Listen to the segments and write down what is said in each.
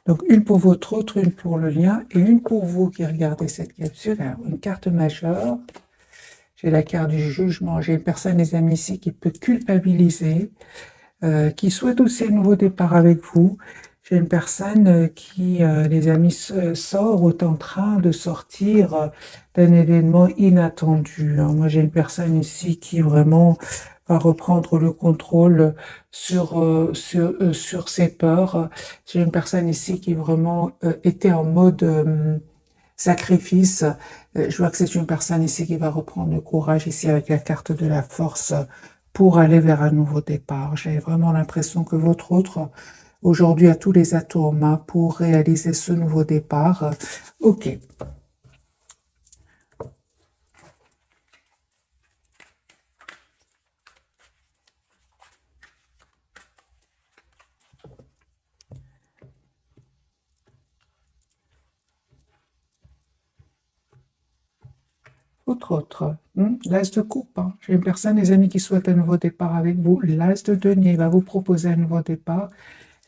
Donc, une pour votre autre, une pour le lien, et une pour vous qui regardez cette capsule. Alors, une carte majeure. J'ai la carte du jugement. J'ai une personne, les amis, ici, qui peut culpabiliser, qui souhaite aussi un nouveau départ avec vous. J'ai une personne qui, les amis, sort ou est en train de sortir d'un événement inattendu, hein. Moi, j'ai une personne ici qui vraiment va reprendre le contrôle sur ses peurs. J'ai une personne ici qui vraiment était en mode sacrifice. Je vois que c'est une personne ici qui va reprendre le courage ici avec la carte de la force pour aller vers un nouveau départ. J'ai vraiment l'impression que votre autre, aujourd'hui, a tous les atouts en main pour réaliser ce nouveau départ. Ok. Votre autre, l'as de coupe, hein. J'ai une personne, les amis, qui souhaite un nouveau départ avec vous. L'as de denier va vous proposer un nouveau départ.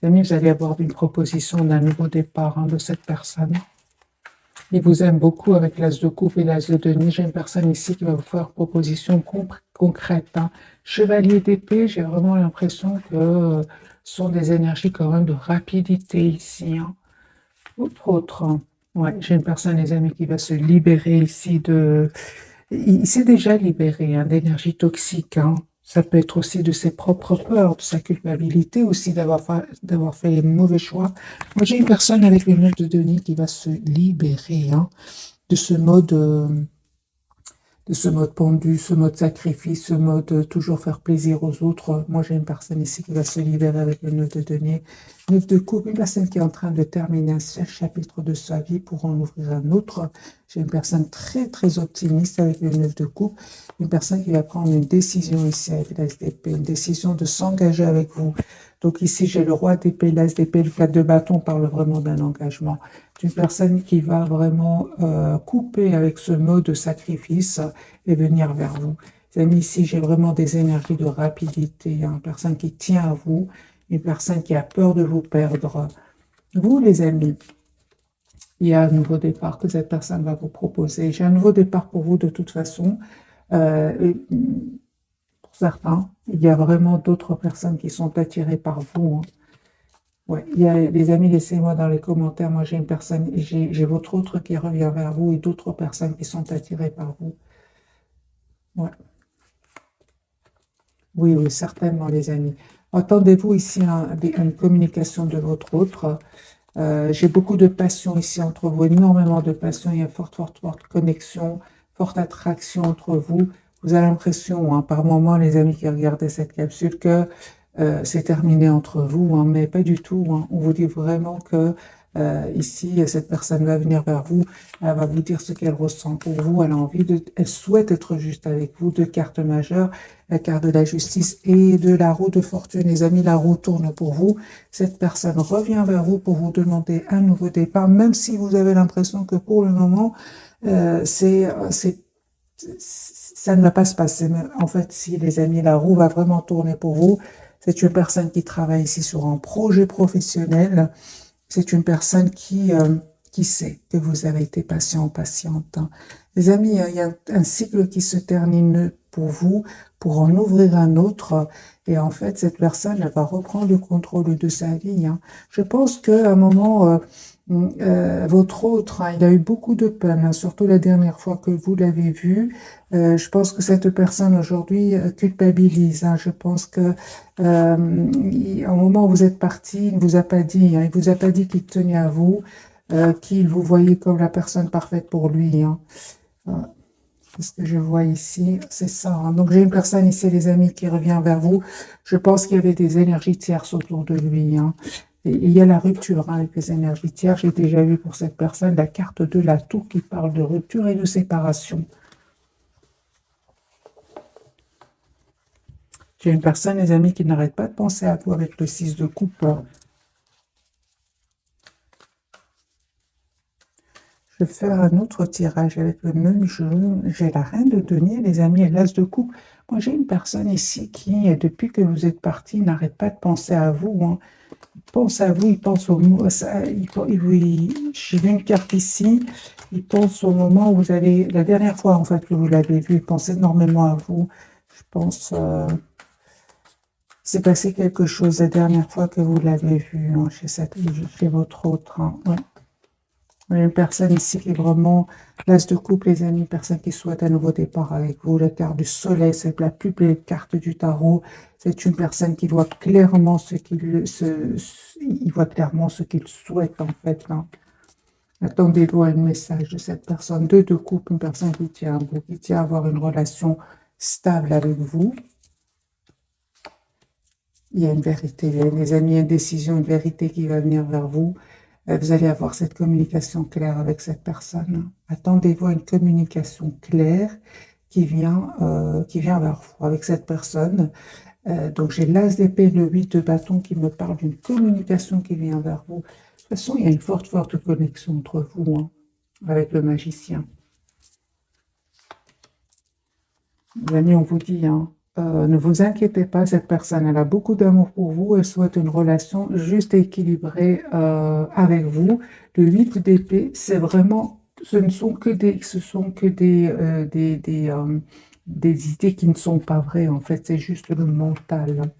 Les amis, vous allez avoir une proposition d'un nouveau départ, hein, de cette personne. Il vous aime beaucoup avec l'as de coupe et l'as de denier. J'ai une personne ici qui va vous faire proposition concrète, hein. Chevalier d'épée, j'ai vraiment l'impression que ce sont des énergies quand même de rapidité ici, hein. Autre, hein. Ouais, j'ai une personne, les amis, qui va se libérer ici de... Il s'est déjà libéré, hein, d'énergie toxique, hein. Ça peut être aussi de ses propres peurs, de sa culpabilité aussi d'avoir fait les mauvais choix. Moi, j'ai une personne avec le 9 de Denis qui va se libérer, hein, de ce mode, pendu, ce mode sacrifice, ce mode toujours faire plaisir aux autres. Moi, j'ai une personne ici qui va se libérer avec le 9 de denier, 9 de coupe, une personne qui est en train de terminer un seul chapitre de sa vie pour en ouvrir un autre. J'ai une personne très, très optimiste avec le 9 de coupe, une personne qui va prendre une décision ici avec l'as d'épée, une décision de s'engager avec vous. Donc ici, j'ai le roi d'épée, l'as d'épée, le 4 de bâton parle vraiment d'un engagement. Une personne qui va vraiment couper avec ce mode de sacrifice et venir vers vous. Les amis, ici, j'ai vraiment des énergies de rapidité, hein. Une personne qui tient à vous, une personne qui a peur de vous perdre. Vous, les amis, il y a un nouveau départ que cette personne va vous proposer. J'ai un nouveau départ pour vous de toute façon. Pour certains, il y a vraiment d'autres personnes qui sont attirées par vous, hein. Ouais, il y a les amis, laissez-moi dans les commentaires. Moi, j'ai une personne, j'ai votre autre qui revient vers vous et d'autres personnes qui sont attirées par vous. Ouais. Oui, oui, certainement, les amis. Attendez-vous ici à une communication de votre autre. J'ai beaucoup de passion ici entre vous, énormément de passion. Il y a forte, forte, forte connexion, forte attraction entre vous. Vous avez l'impression, hein, par moments, les amis qui regardaient cette capsule, que c'est terminé entre vous, hein, mais pas du tout, hein. On vous dit vraiment que ici, cette personne va venir vers vous, elle va vous dire ce qu'elle ressent pour vous, elle a envie de, elle souhaite être juste avec vous. Deux cartes majeures, la carte de la justice et de la roue de fortune. Les amis, la roue tourne pour vous. Cette personne revient vers vous pour vous demander un nouveau départ, même si vous avez l'impression que pour le moment, ça ne va pas se passer. Mais en fait, si les amis, la roue va vraiment tourner pour vous, c'est une personne qui travaille ici sur un projet professionnel. C'est une personne qui sait que vous avez été patient, patiente, hein. Les amis, il y a un cycle qui se termine pour vous, pour en ouvrir un autre. Et en fait, cette personne, elle va reprendre le contrôle de sa vie, hein. Je pense qu'à un moment, votre autre, hein, il a eu beaucoup de peine, hein, surtout la dernière fois que vous l'avez vu. Je pense que cette personne aujourd'hui culpabilise, hein. Je pense que au moment où vous êtes parti, il ne vous a pas dit, hein, il vous a pas dit qu'il tenait à vous, qu'il vous voyait comme la personne parfaite pour lui, hein. Euh, C'est ce que je vois ici, c'est ça, hein. Donc j'ai une personne ici, les amis, qui revient vers vous. Je pense qu'il y avait des énergies tierces autour de lui, hein. Et il y a la rupture, hein, avec les énergies tierces. J'ai déjà vu pour cette personne la carte de la tour qui parle de rupture et de séparation. J'ai une personne, les amis, qui n'arrête pas de penser à vous avec le 6 de coupe. Je vais faire un autre tirage avec le même jeu. J'ai la reine de denier, les amis, et l'as de coupe. Moi, j'ai une personne ici qui, depuis que vous êtes parti, n'arrête pas de penser à vous, hein. Il pense à vous, il pense au mot. J'ai vu une carte ici. Il pense au moment où vous allez. La dernière fois, en fait, que vous l'avez vu, il pense énormément à vous. Je pense. C'est passé quelque chose la dernière fois que vous l'avez vu, hein, chez votre autre, hein, ouais. Il y a une personne ici qui est vraiment l'as de coupe, les amis, une personne qui souhaite un nouveau départ avec vous. La carte du soleil, c'est la plus belle carte du tarot. C'est une personne qui voit clairement il voit clairement ce qu'il souhaite, en fait, là. Attendez-vous à un message de cette personne. Deux de coupe, une personne qui tient à vous, qui tient à avoir une relation stable avec vous. Il y a une vérité, les amis, une décision, une vérité qui va venir vers vous. Vous allez avoir cette communication claire avec cette personne. Attendez-vous à une communication claire qui vient vers vous avec cette personne. Donc j'ai l'as d'épée, le 8 de bâton qui me parle d'une communication qui vient vers vous. De toute façon, il y a une forte connexion entre vous, hein, avec le magicien. Les amis, on vous dit, hein, ne vous inquiétez pas, cette personne, elle a beaucoup d'amour pour vous, elle souhaite une relation juste et équilibrée avec vous. Le 8 d'épée, c'est vraiment, ce sont que des idées qui ne sont pas vraies, en fait, c'est juste le mental.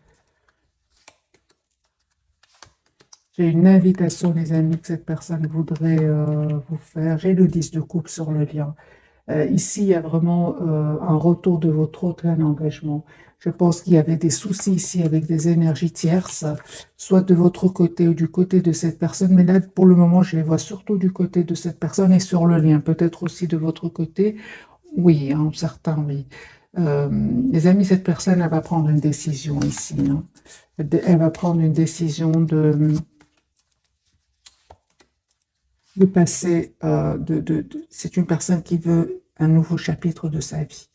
J'ai une invitation, les amis, que cette personne voudrait vous faire. J'ai le 10 de coupe sur le lien. Ici, il y a vraiment un retour de votre autre, un engagement. Je pense qu'il y avait des soucis ici avec des énergies tierces, soit de votre côté ou du côté de cette personne. Mais là, pour le moment, je les vois surtout du côté de cette personne et sur le lien. Peut-être aussi de votre côté. Oui, hein, certains, oui. Les amis, cette personne, elle va prendre une décision ici, hein. Elle va prendre une décision de passer, c'est une personne qui veut un nouveau chapitre de sa vie,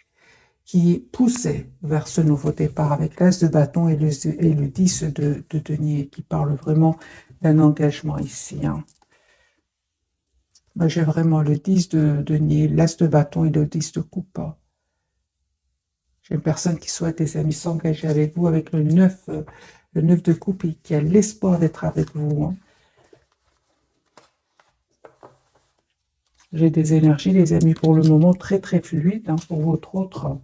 qui est poussée vers ce nouveau départ avec l'as de bâton et le 10 de denier, qui parle vraiment d'un engagement ici, hein. Moi, j'ai vraiment le 10 de denier, l'as de bâton et le 10 de coupe, hein. J'ai une personne qui souhaite, des amis, s'engager avec vous avec le 9 de coupe et qui a l'espoir d'être avec vous, hein. J'ai des énergies, les amis, pour le moment, très, très fluides, hein, pour votre autre.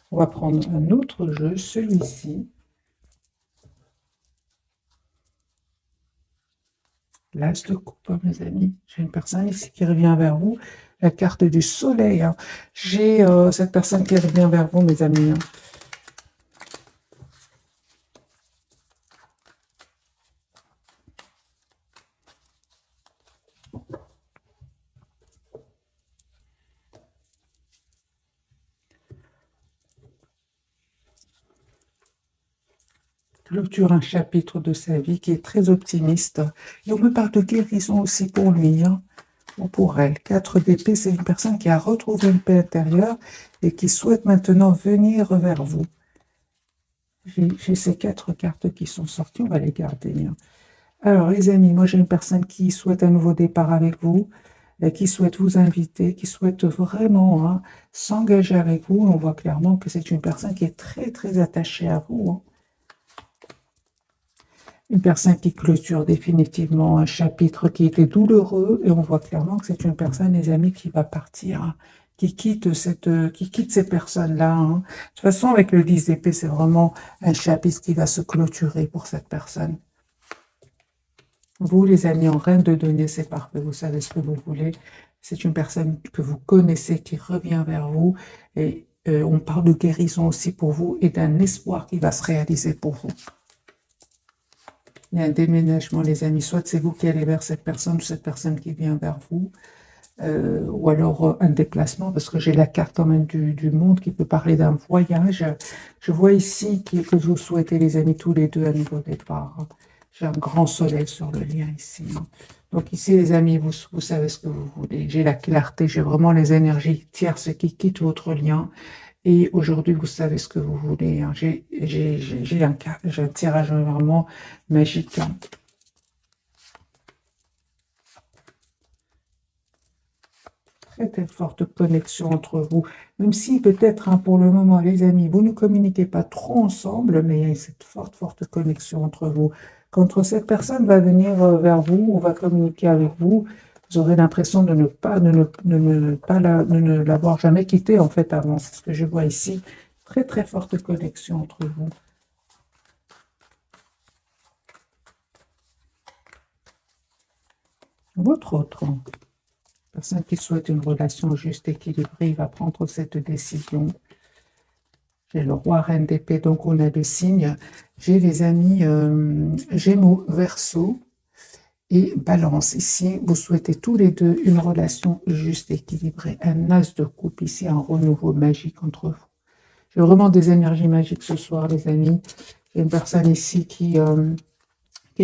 On va prendre un autre jeu, celui-ci. L'as de coupe, hein, mes amis. J'ai une personne ici qui revient vers vous. La carte du soleil, hein. J'ai cette personne qui revient vers vous, mes amis, hein. Clôture un chapitre de sa vie qui est très optimiste. Et on me parle de guérison aussi pour lui, hein, ou pour elle. 4 d'épée, c'est une personne qui a retrouvé une paix intérieure et qui souhaite maintenant venir vers vous. J'ai ces 4 cartes qui sont sorties, on va les garder, hein. Alors, les amis, moi j'ai une personne qui souhaite un nouveau départ avec vous, qui souhaite vous inviter, qui souhaite vraiment, hein, s'engager avec vous. On voit clairement que c'est une personne qui est très, très attachée à vous, hein. Une personne qui clôture définitivement un chapitre qui était douloureux, et on voit clairement que c'est une personne, les amis, qui va partir, hein, qui quitte ces personnes-là, hein. De toute façon, avec le 10 d'épée, c'est vraiment un chapitre qui va se clôturer pour cette personne. Vous, les amis, en reine de denier, c'est parfait. Vous savez ce que vous voulez. C'est une personne que vous connaissez qui revient vers vous. Et on parle de guérison aussi pour vous et d'un espoir qui va se réaliser pour vous. Il y a un déménagement, les amis. Soit c'est vous qui allez vers cette personne ou cette personne qui vient vers vous. Ou alors un déplacement, parce que j'ai la carte quand même du monde qui peut parler d'un voyage. Je vois ici que vous souhaitez, les amis, tous les deux un nouveau départ. J'ai un grand soleil sur le lien ici. Donc ici, les amis, vous savez ce que vous voulez. J'ai la clarté, j'ai vraiment les énergies tierces qui quittent votre lien. Et aujourd'hui, vous savez ce que vous voulez, hein. J'ai un tirage vraiment magique, hein. très forte connexion entre vous. Même si peut-être, hein, pour le moment, les amis, vous ne communiquez pas trop ensemble, mais il y a cette forte connexion entre vous. Quand cette personne va venir vers vous ou va communiquer avec vous, vous aurez l'impression de ne l'avoir jamais quitté, en fait, avant. C'est ce que je vois ici. Très forte connexion entre vous. Votre autre personne qui souhaite une relation juste équilibrée, va prendre cette décision. J'ai le roi, reine d'épée, donc on a des signes. J'ai les amis Gémeaux, Verseau et Balance. Ici, vous souhaitez tous les deux une relation juste équilibrée. Un as de coupe ici, un renouveau magique entre vous. J'ai vraiment des énergies magiques ce soir, les amis. J'ai une personne ici qui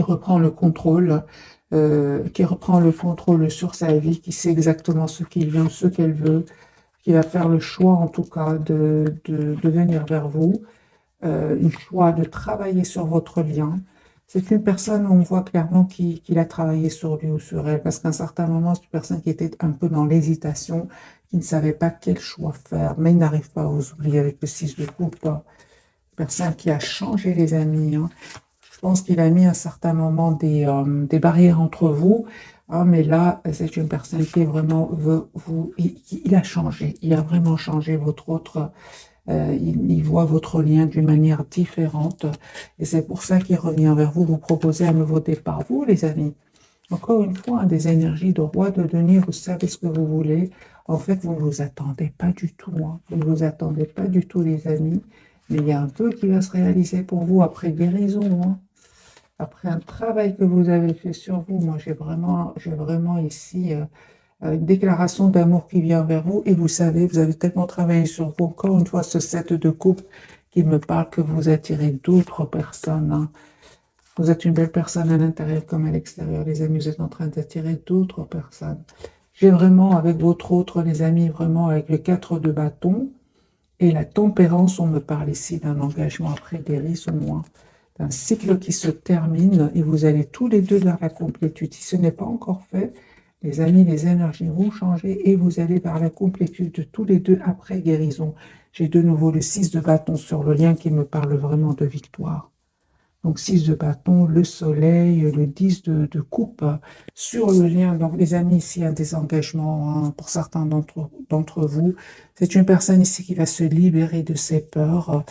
reprend le contrôle. Sur sa vie, qui sait exactement ce qu'il veut, ce qu'elle veut, qui va faire le choix en tout cas de venir vers vous, un choix de travailler sur votre lien. C'est une personne, on voit clairement qu'il a travaillé sur lui ou sur elle, parce qu'à un certain moment, c'est une personne qui était un peu dans l'hésitation, qui ne savait pas quel choix faire, mais il n'arrive pas à vous oublier avec le 6 de coupe. Une personne qui a changé les amis, hein. Je pense qu'il a mis à un certain moment des barrières entre vous, hein, mais là, c'est une personne qui est vraiment veut vous. Il a changé, il a vraiment changé votre autre. Il voit votre lien d'une manière différente, et c'est pour ça qu'il revient vers vous, vous proposer un nouveau départ. Vous, les amis, encore une fois, hein, des énergies de roi de denier, vous savez ce que vous voulez. En fait, vous ne vous attendez pas du tout, hein. Vous ne vous attendez pas du tout, les amis. Mais il y a un peu qui va se réaliser pour vous après guérison, hein. Après un travail que vous avez fait sur vous. Moi, j'ai vraiment ici une déclaration d'amour qui vient vers vous. Et vous savez, vous avez tellement travaillé sur vous. Encore une fois, ce 7 de coupe qui me parle que vous attirez d'autres personnes, hein. Vous êtes une belle personne à l'intérieur comme à l'extérieur, les amis. Vous êtes en train d'attirer d'autres personnes. J'ai vraiment, avec votre autre, les amis, vraiment avec le 4 de bâton et la tempérance, on me parle ici d'un engagement après guérison, moins d'un cycle qui se termine et vous allez tous les deux vers la complétude. Si ce n'est pas encore fait, les amis, les énergies vont changer et vous allez vers la complétude de tous les deux après guérison. J'ai de nouveau le 6 de bâton sur le lien qui me parle vraiment de victoire. Donc 6 de bâton, le soleil, le 10 de coupe sur le lien. Donc les amis, ici, il y a des engagements, hein, pour certains d'entre vous. C'est une personne ici qui va se libérer de ses peurs,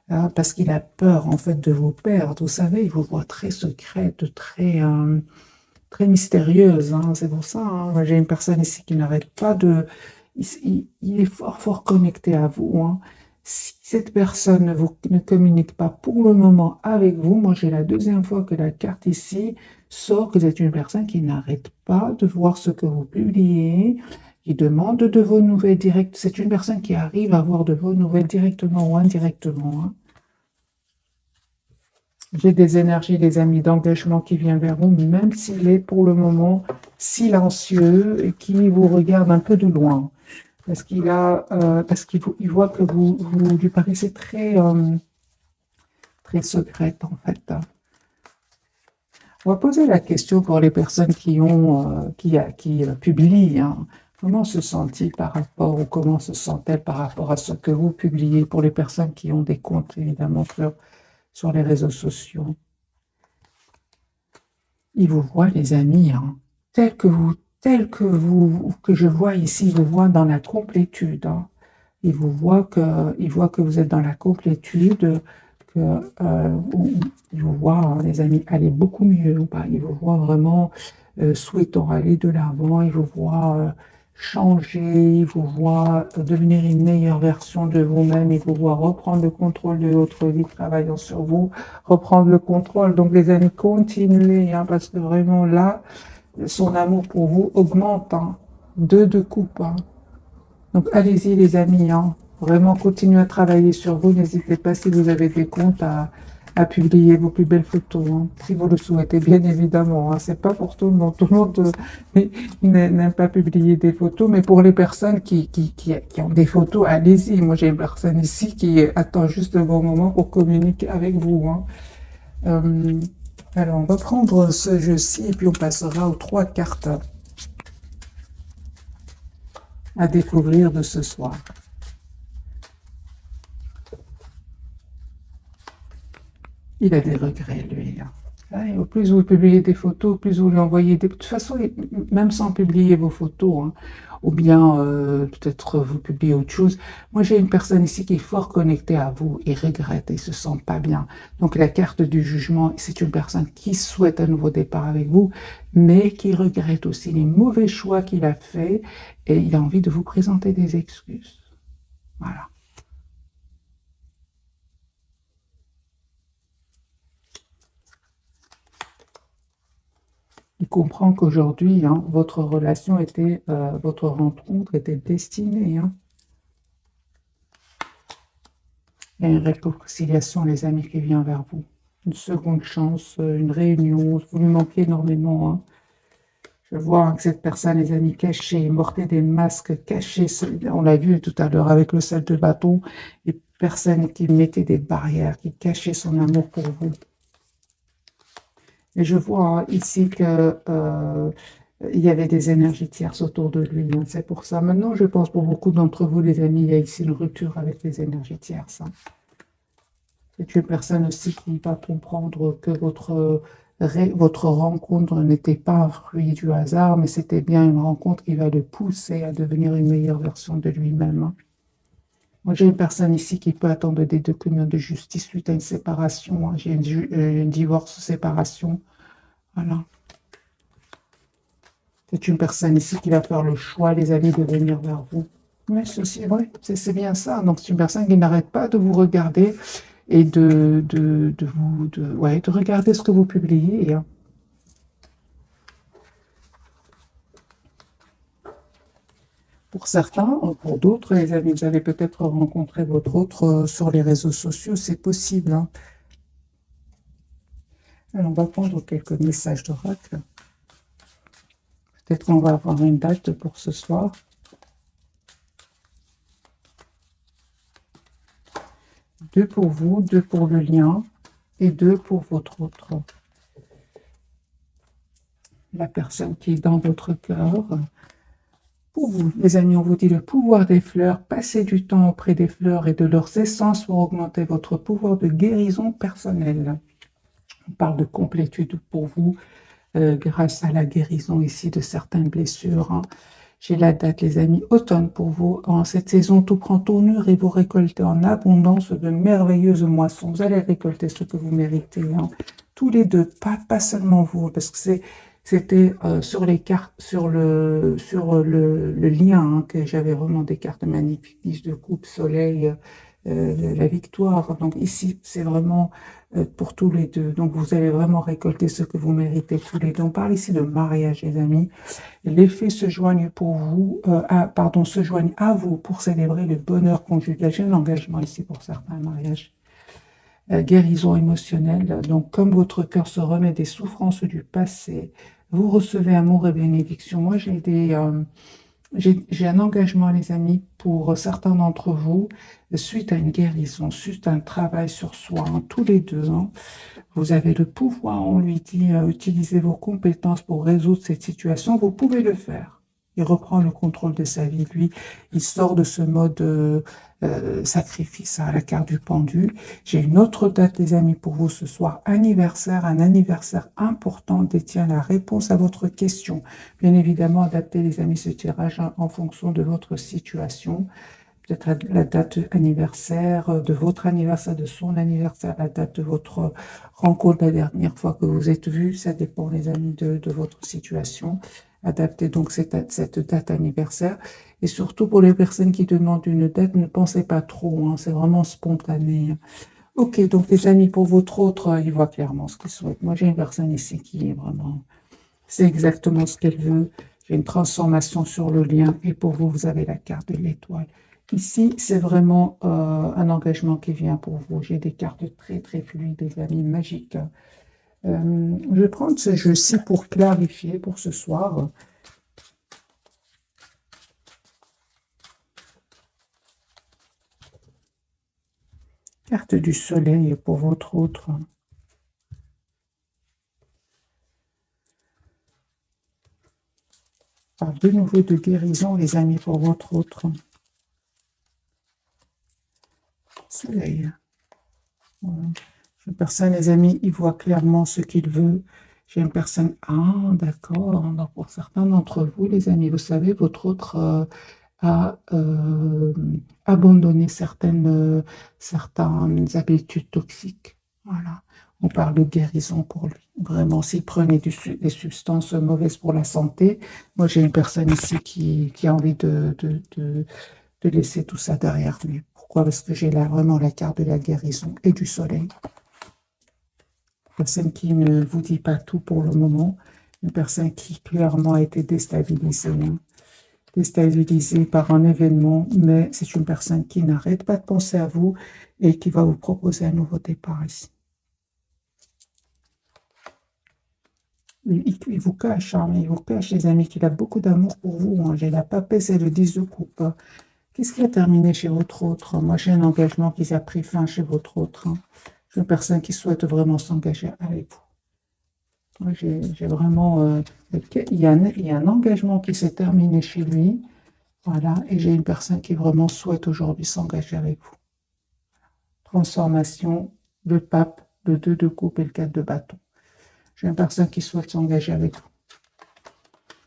hein, parce qu'il a peur en fait de vous perdre. Vous savez, il vous voit très secrète, très mystérieuse, hein. C'est pour ça, hein. Moi, j'ai une personne ici qui n'arrête pas de... Il est fort connecté à vous, hein. Si cette personne ne communique pas pour le moment avec vous, moi j'ai la deuxième fois que la carte ici sort que vous êtes une personne qui n'arrête pas de voir ce que vous publiez, qui demande de vos nouvelles directes. C'est une personne qui arrive à avoir de vos nouvelles directement ou indirectement, hein. J'ai des énergies, des amis d'engagement qui viennent vers vous, même s'il est pour le moment silencieux et qui vous regarde un peu de loin. Parce qu'il voit que vous lui paraissez très secrète, en fait. On va poser la question pour les personnes qui publient, hein. Comment se sent-il par rapport, ou comment se sent-elle par rapport à ce que vous publiez, pour les personnes qui ont des comptes, évidemment, sur les réseaux sociaux. Il vous voit, les amis, hein, que je vois ici, il vous voit dans la complétude, hein. Il voit que vous êtes dans la complétude, il vous voit, hein, les amis, aller beaucoup mieux. Il vous voit vraiment souhaitant aller de l'avant, il vous voit changer, il vous voit devenir une meilleure version de vous-même, il vous voit reprendre le contrôle de votre vie, travaillant sur vous, reprendre le contrôle. Donc les amis, continuez, hein, parce que vraiment là, son amour pour vous augmente, hein. 2 de coupe, hein. Donc allez-y les amis, hein. Vraiment continuez à travailler sur vous. N'hésitez pas, si vous avez des comptes, à publier vos plus belles photos, hein, si vous le souhaitez, bien évidemment, hein. C'est pas pour tout le monde. Tout le monde n'aime pas publier des photos, mais pour les personnes qui ont des photos, allez-y. Moi, j'ai une personne ici qui attend juste le bon moment pour communiquer avec vous, hein. Alors, on va prendre ce jeu-ci et puis on passera aux 3 cartes. à découvrir de ce soir. Il a des regrets, lui. Ouais, au plus vous publiez des photos, plus vous lui envoyez des... De toute façon, même sans publier vos photos, hein, ou bien peut-être vous publiez autre chose. Moi, j'ai une personne ici qui est fort connectée à vous et regrette et se sent pas bien. Donc, la carte du jugement, c'est une personne qui souhaite un nouveau départ avec vous, mais qui regrette aussi les mauvais choix qu'il a faits et il a envie de vous présenter des excuses. Voilà. Il comprend qu'aujourd'hui, hein, votre relation était, votre rencontre était destinée. Hein. Il y a une réconciliation, les amis, qui vient vers vous. Une seconde chance, une réunion. Vous lui manquez énormément. Hein. Je vois hein, que cette personne, les amis, cachés, portait des masques cachés. On l'a vu tout à l'heure avec le sel de bâton. Les personnes qui mettaient des barrières, qui cachaient son amour pour vous. Et je vois hein, ici que il y avait des énergies tierces autour de lui. Hein. C'est pour ça. Maintenant, je pense pour beaucoup d'entre vous, les amis, il y a ici une rupture avec les énergies tierces. Hein. C'est une personne aussi qui va comprendre que votre rencontre n'était pas un fruit du hasard, mais c'était bien une rencontre qui va le pousser à devenir une meilleure version de lui-même. Hein. Moi, j'ai une personne ici qui peut attendre des documents de justice suite à une séparation. Hein. J'ai une divorce-séparation. Voilà. C'est une personne ici qui va faire le choix, les amis, de venir vers vous. Oui, ceci est vrai, c'est bien ça. Donc, c'est une personne qui n'arrête pas de vous regarder et ouais, de regarder ce que vous publiez. Hein. Pour certains, pour d'autres, les amis, vous avez peut-être rencontré votre autre sur les réseaux sociaux, c'est possible. Hein. Alors, on va prendre quelques messages d'oracle. Peut-être qu'on va avoir une date pour ce soir. Deux pour vous, deux pour le lien et deux pour votre autre. La personne qui est dans votre cœur. Pour vous, les amis, on vous dit le pouvoir des fleurs. Passez du temps auprès des fleurs et de leurs essences pour augmenter votre pouvoir de guérison personnelle. On parle de complétude pour vous grâce à la guérison ici de certaines blessures. Hein. J'ai la date, les amis, automne pour vous. En cette saison, tout prend tournure et vous récoltez en abondance de merveilleuses moissons. Vous allez récolter ce que vous méritez. Hein. Tous les deux, pas seulement vous, parce que c'était sur les cartes, sur le lien hein, que j'avais vraiment des cartes magnifiques, 10 de coupe, soleil, la victoire. Donc ici, c'est vraiment pour tous les deux. Donc vous allez vraiment récolter ce que vous méritez tous les deux. On parle ici de mariage, les amis. Les faits se joignent pour vous, se joignent à vous pour célébrer le bonheur conjugal. J'ai un engagement ici pour certains mariages. Guérison émotionnelle. Donc, comme votre cœur se remet des souffrances du passé, vous recevez amour et bénédiction. Moi, j'ai un engagement, les amis, pour certains d'entre vous, suite à une guérison, suite à un travail sur soi, hein, tous les deux. Hein, vous avez le pouvoir, on lui dit, utilisez vos compétences pour résoudre cette situation. Vous pouvez le faire. Il reprend le contrôle de sa vie. Lui, il sort de ce mode sacrifice à la carte du pendu. J'ai une autre date, les amis, pour vous ce soir. Anniversaire, un anniversaire important détient la réponse à votre question. Bien évidemment, adaptez, les amis, ce tirage en fonction de votre situation. Peut-être la date anniversaire, de votre anniversaire, de son anniversaire, la date de votre rencontre la dernière fois que vous êtes vus. Ça dépend, les amis, de votre situation. Adaptez donc cette date anniversaire. Et surtout pour les personnes qui demandent une date, ne pensez pas trop, hein, c'est vraiment spontané. Ok, donc les amis, pour votre autre, il voit clairement ce qu'il souhaite. Moi, j'ai une personne ici qui est vraiment, c'est exactement ce qu'elle veut. J'ai une transformation sur le lien. Et pour vous, vous avez la carte de l'étoile. Ici, c'est vraiment un engagement qui vient pour vous. J'ai des cartes très, très fluides, des amis magiques. Je vais prendre ce jeu-ci pour clarifier pour ce soir. Carte du soleil pour votre autre. Par de nouveau de guérison, les amis, pour votre autre. Soleil. Voilà. Une personne, les amis, il voit clairement ce qu'il veut. J'ai une personne, ah d'accord, donc pour certains d'entre vous, les amis, vous savez, votre autre a abandonné certaines habitudes toxiques. Voilà. On parle de guérison pour lui. Vraiment, s'il prenait des substances mauvaises pour la santé, moi j'ai une personne ici qui a envie de laisser tout ça derrière lui. Pourquoi? Parce que j'ai là vraiment la carte de la guérison et du soleil. Personne qui ne vous dit pas tout pour le moment. Une personne qui clairement a été déstabilisée. Déstabilisée par un événement, mais c'est une personne qui n'arrête pas de penser à vous et qui va vous proposer un nouveau départ ici. Il vous cache, hein, il vous cache, les amis, qu'il a beaucoup d'amour pour vous. Hein. J'ai la papesse et le 10 de coupe. Qu'est-ce qui a terminé chez votre autre? Moi, j'ai un engagement qui a pris fin chez votre autre. Hein. J'ai une personne qui souhaite vraiment s'engager avec vous. Moi, j'ai vraiment... il y a un engagement qui s'est terminé chez lui. Voilà, et j'ai une personne qui vraiment souhaite aujourd'hui s'engager avec vous. Transformation, le pape, le 2 de coupe et le 4 de bâton. J'ai une personne qui souhaite s'engager avec vous.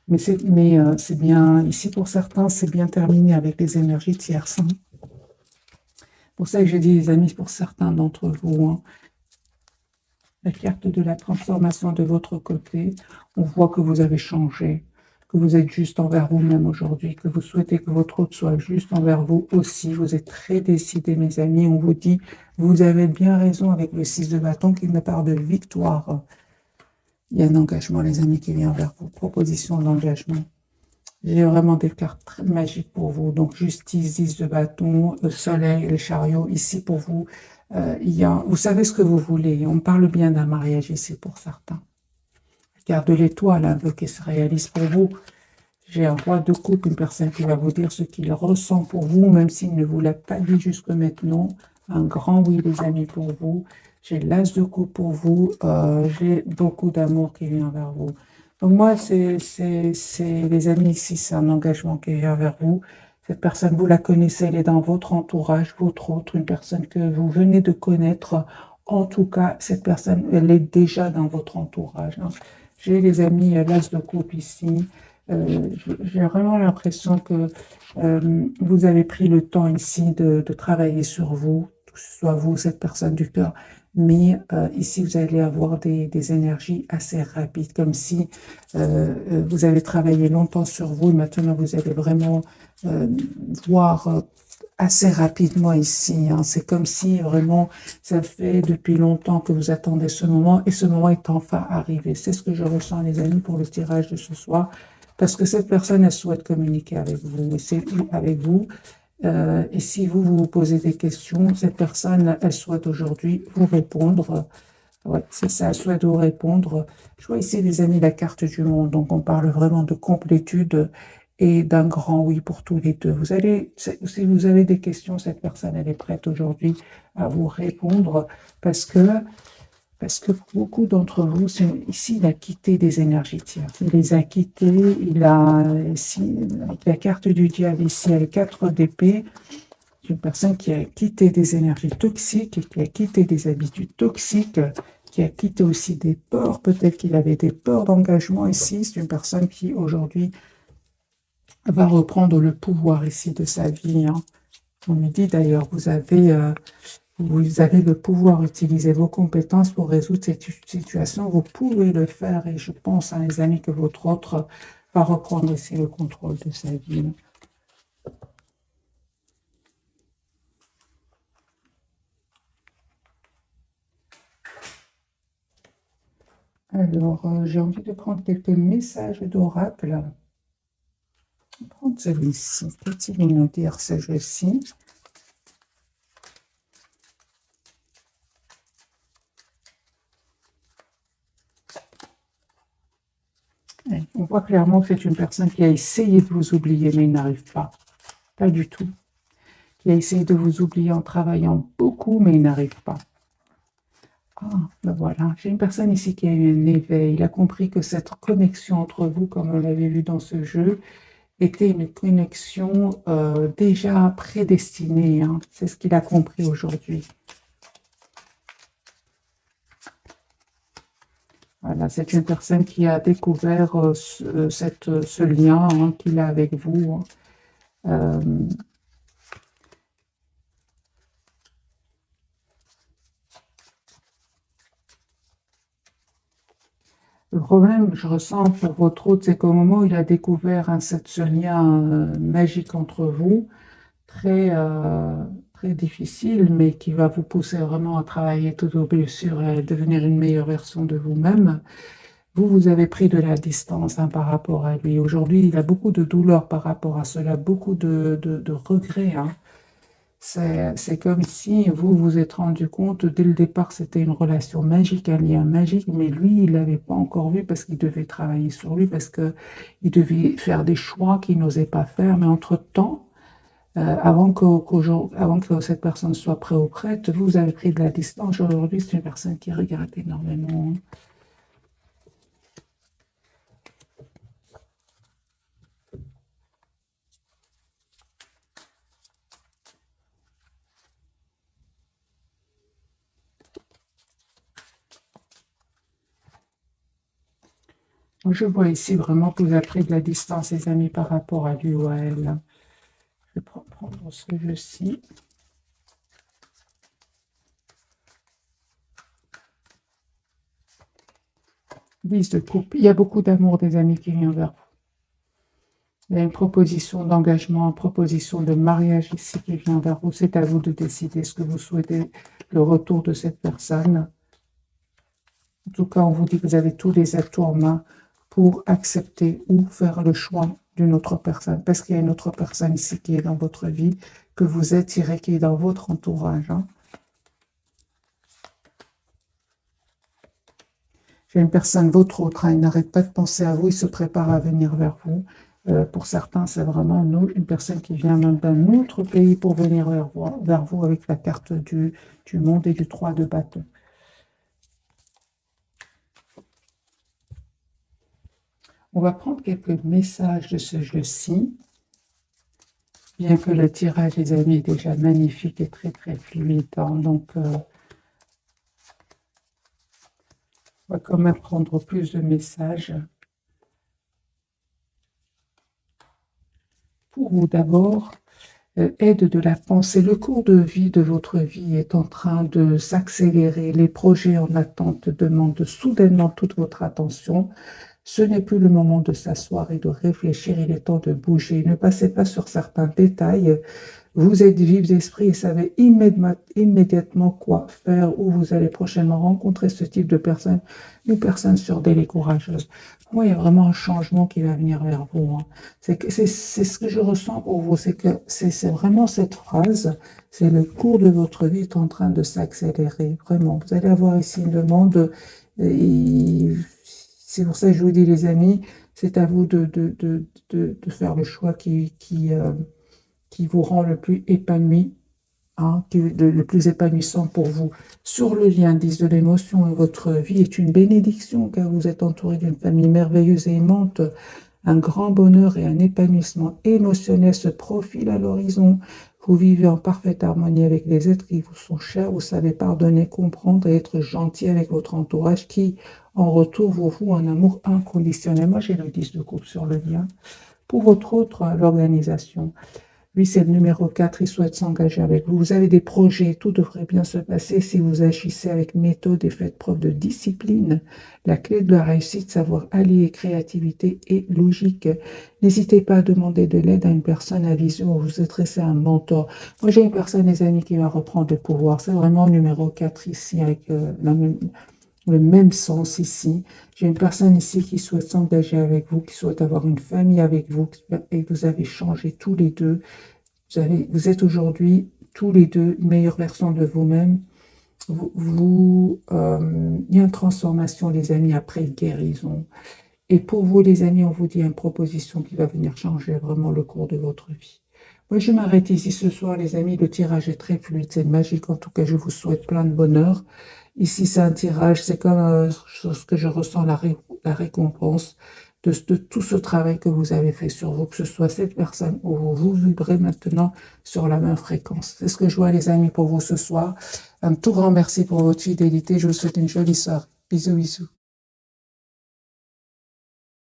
Mais c'est bien, ici pour certains, c'est bien terminé avec les énergies tierces. Hein. Pour ça que j'ai dit, les amis, pour certains d'entre vous, hein, la carte de la transformation de votre côté, on voit que vous avez changé, que vous êtes juste envers vous-même aujourd'hui, que vous souhaitez que votre autre soit juste envers vous aussi. Vous êtes très décidés, mes amis. On vous dit, vous avez bien raison avec le 6 de bâton qui me parle de victoire. Il y a un engagement, les amis, qui vient vers vous. Proposition d'engagement. J'ai vraiment des cartes très magiques pour vous. Donc, justice, 10 de bâton, le soleil, le chariot. Ici, pour vous, vous savez ce que vous voulez. On parle bien d'un mariage ici pour certains. Carte de l'étoile, un vœu qui se réalise pour vous. J'ai un roi de coupe, une personne qui va vous dire ce qu'il ressent pour vous, même s'il ne vous l'a pas dit jusque maintenant. Un grand oui, les amis, pour vous. J'ai l'as de coupe pour vous. J'ai beaucoup d'amour qui vient vers vous. Donc moi, les amis, ici, c'est un engagement qui vient vers vous. Cette personne, vous la connaissez, elle est dans votre entourage, votre autre, une personne que vous venez de connaître. En tout cas, cette personne, elle est déjà dans votre entourage. Hein. J'ai les amis, l'as de coupe ici. J'ai vraiment l'impression que vous avez pris le temps ici de travailler sur vous, que ce soit vous, cette personne du cœur, mais ici, vous allez avoir des énergies assez rapides, comme si vous avez travaillé longtemps sur vous et maintenant vous allez vraiment voir assez rapidement ici. Hein. C'est comme si vraiment ça fait depuis longtemps que vous attendez ce moment et ce moment est enfin arrivé. C'est ce que je ressens, les amis, pour le tirage de ce soir. Parce que cette personne, elle souhaite communiquer avec vous. Et c'est avec vous. Et si vous vous posez des questions, cette personne, elle souhaite aujourd'hui vous répondre. Ouais, c'est ça, elle souhaite vous répondre. Je vois ici, les amis, la carte du monde. Donc, on parle vraiment de complétude et d'un grand oui pour tous les deux. Si vous avez des questions, cette personne, elle est prête aujourd'hui à vous répondre parce que beaucoup d'entre vous, ici, il a quitté des énergies tierces. Il les a quittés, ici, avec la carte du diable, ici, il y a le 4 d'épée. C'est une personne qui a quitté des énergies toxiques, qui a quitté des habitudes toxiques, qui a quitté aussi des peurs. Peut-être qu'il avait des peurs d'engagement ici. C'est une personne qui, aujourd'hui, va reprendre le pouvoir ici de sa vie. Hein. On me dit d'ailleurs, vous avez le pouvoir d'utiliser vos compétences pour résoudre cette situation. Vous pouvez le faire et je pense, hein, les amis, que votre autre va reprendre ici le contrôle de sa vie. Alors, j'ai envie de prendre quelques messages d'oracle. Je vais prendre celui-ci. Qu'est-il nous dire, ce jeu-ci? On voit clairement que c'est une personne qui a essayé de vous oublier, mais il n'arrive pas. Pas du tout. Qui a essayé de vous oublier en travaillant beaucoup, mais il n'arrive pas. Ah, ben voilà, j'ai une personne ici qui a eu un éveil. Il a compris que cette connexion entre vous, comme on l'avait vu dans ce jeu, était une connexion déjà prédestinée, hein. C'est ce qu'il a compris aujourd'hui. Voilà, c'est une personne qui a découvert ce lien, hein, qu'il a avec vous, hein. Euh, le problème que je ressens pour votre hôte, c'est qu'au moment où il a découvert, hein, ce lien magique entre vous, très, très difficile, mais qui va vous pousser vraiment à travailler tout au plus sur devenir une meilleure version de vous-même. Vous avez pris de la distance, hein, par rapport à lui. Aujourd'hui, il a beaucoup de douleur par rapport à cela, beaucoup de regrets, hein. C'est comme si vous vous êtes rendu compte, dès le départ, c'était une relation magique, un lien magique, mais lui, il l'avait pas encore vu parce qu'il devait travailler sur lui, parce que il devait faire des choix qu'il n'osait pas faire. Mais entre-temps, avant que cette personne soit prête ou prête, vous avez pris de la distance. Aujourd'hui, c'est une personne qui regrette énormément. Moi, je vois ici vraiment que vous avez pris de la distance, les amis, par rapport à lui ou à elle. Je vais prendre ce jeu-ci. Lise de coupe. Il y a beaucoup d'amour des amis qui vient vers vous. Il y a une proposition d'engagement, une proposition de mariage ici qui vient vers vous. C'est à vous de décider ce que vous souhaitez, le retour de cette personne. En tout cas, on vous dit que vous avez tous les atouts en main pour accepter ou faire le choix d'une autre personne. Parce qu'il y a une autre personne ici qui est dans votre vie, que vous attirez, qui est dans votre entourage, hein. J'ai une personne, votre autre, hein, il n'arrête pas de penser à vous, il se prépare à venir vers vous. Pour certains, c'est vraiment une personne qui vient même d'un autre pays pour venir vers vous avec la carte du monde et du 3 de bâton. On va prendre quelques messages de ce jeu-ci. Bien que le tirage, les amis, est déjà magnifique et très très fluide, hein, donc on va quand même prendre plus de messages. Pour vous d'abord, aide de la pensée. Le cours de vie de votre vie est en train de s'accélérer. Les projets en attente demandent soudainement toute votre attention. Ce n'est plus le moment de s'asseoir et de réfléchir, il est temps de bouger. Ne passez pas sur certains détails. Vous êtes vifs d'esprit et savez immédiatement quoi faire, ou vous allez prochainement rencontrer ce type de personne, une personne surdelle et courageuse. Pour moi, il y a vraiment un changement qui va venir vers vous, hein. C'est ce que je ressens pour vous, c'est que c'est vraiment cette phrase, c'est le cours de votre vie est en train de s'accélérer, vraiment. Vous allez avoir ici une demande, c'est pour ça que je vous dis, les amis, c'est à vous de faire le choix qui vous rend le plus épanoui, hein, le plus épanouissant pour vous. Sur le lien 10 de l'émotion, votre vie est une bénédiction car vous êtes entouré d'une famille merveilleuse et aimante. Un grand bonheur et un épanouissement émotionnel se profilent à l'horizon. Vous vivez en parfaite harmonie avec les êtres qui vous sont chers. Vous savez pardonner, comprendre et être gentil avec votre entourage qui, en retour, vous voue un amour inconditionnel. Moi, j'ai le 10 de coupe sur le lien. Pour votre autre, l'organisation. Lui, c'est le numéro 4, il souhaite s'engager avec vous. Vous avez des projets, tout devrait bien se passer si vous agissez avec méthode et faites preuve de discipline. La clé de la réussite, savoir allier créativité et logique. N'hésitez pas à demander de l'aide à une personne à vision ou vous adresser à un mentor. Moi, j'ai une personne, les amis, qui va reprendre le pouvoir. C'est vraiment le numéro 4 ici, avec le même sens ici. J'ai une personne ici qui souhaite s'engager avec vous, qui souhaite avoir une famille avec vous, et vous avez changé tous les deux. Vous êtes aujourd'hui tous les deux une meilleure version de vous-même. Il y a une transformation, les amis, après guérison. Et pour vous, les amis, on vous dit une proposition qui va venir changer vraiment le cours de votre vie. Moi, je m'arrête ici ce soir, les amis. Le tirage est très fluide, c'est magique. En tout cas, je vous souhaite plein de bonheur. Ici, c'est un tirage, c'est comme ce que je ressens, la récompense de tout ce travail que vous avez fait sur vous, que ce soit cette personne ou vous, vous vibrez maintenant sur la même fréquence. C'est ce que je vois, les amis, pour vous ce soir. Un tout grand merci pour votre fidélité. Je vous souhaite une jolie soirée. Bisous, bisous.